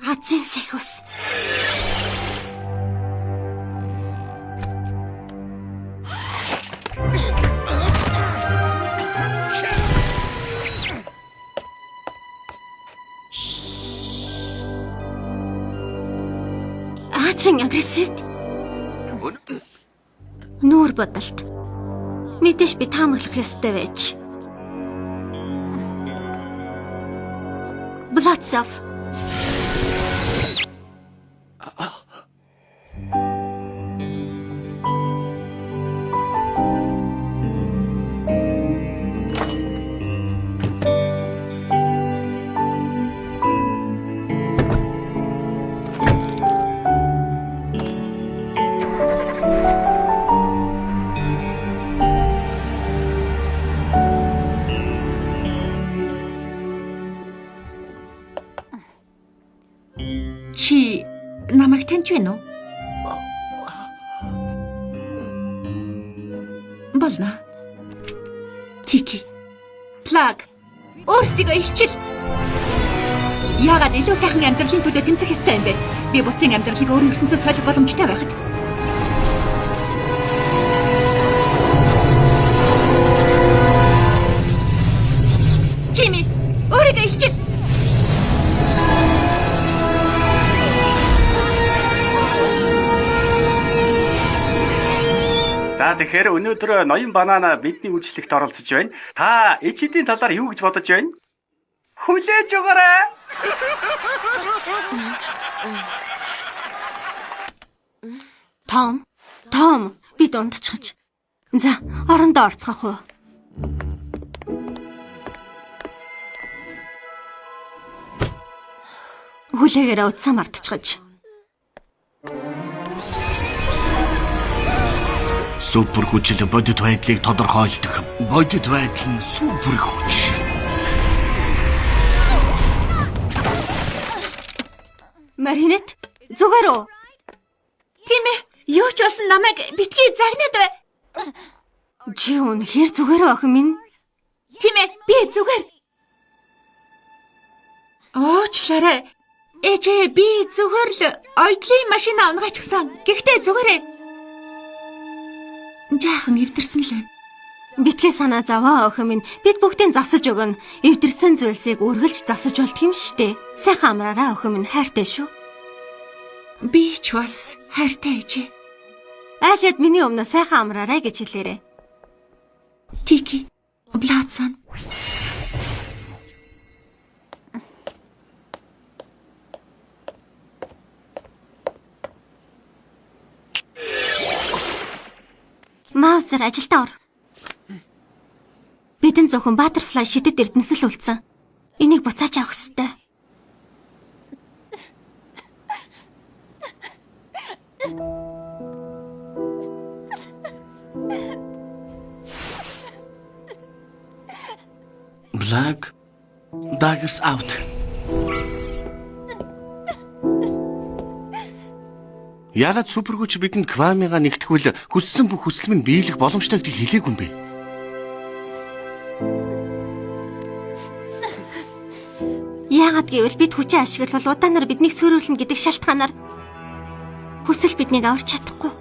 Азийн сэхүс. Азийн агрессив. Нүүр бодолт. Мэдээж би таамаглах ёстой байж. Блацов. Чи намайг таньж байна уу? Болно. Тики. Плаг. Өөрсдийгөө ихчил. Яагаад илүү сайхан амьдралын төлөө тэмцэх ёстой юм бэ? Би бусдын амьдралыг өөрийн ертөнцөд солих боломжтой байхад. Жими, өөрийгөө ихчил. За тэгэхээр өнөөдөр ноён банана бидний үйлчлэгт оролцож байна. Та ичидийн талаар юу гэж бодож байна? Хүлээж өгөөрэй. Том, би дундчихж. За, орондоо орцгоох уу? Хүлээгээрээ утсаа мартчихж. Супер хүчил бодит байдлыг тодорхойлдог. Бодит байдал нь супер хүч. Маринет, зүгээр үү? Тийм ээ. Юу ч болсон намайг битгий загнаад бай. Чи үнэхээр зүгээр охин минь? Тийм ээ. Би зүгээр. Оочлаарай. Ээжээ би зүгээр л ойдлын машина унгаачихсан. Гэхдээ зүгээрээ. Жаахан эвдэрсэн л байна. Битгий санаа заваа охин минь. Бид бүгдийн засаж өгнө. Эвдэрсэн зүйлсийг үргэлж засаж болт юм штэ. Сайхан амраарай охин минь, хайртай шүү. Би ч бас хайртай ээжээ. Айлд миний өмнө сайхан амраарай гэж хэлээрэй. Тики, Блацсан. Маузер ажилдаа ор. Бидэн зөвхөн Butterfly шидэд эрдэнэс л үлдсэн. Энийг буцааж авах ёстой. Black Daggers out. Яагаад супер хүч бидэнд Квамига нэгтгүүл хүссэн бүх хүсэл минь биелэх боломжтой гэдгийг хэлээгүй юм бэ? Яагаад гэвэл бид хүчээ ашиглавал удаанаар биднийг сөрүүлнэ гэдэг шалтгаанаар хүсэл биднийг аварч чадахгүй.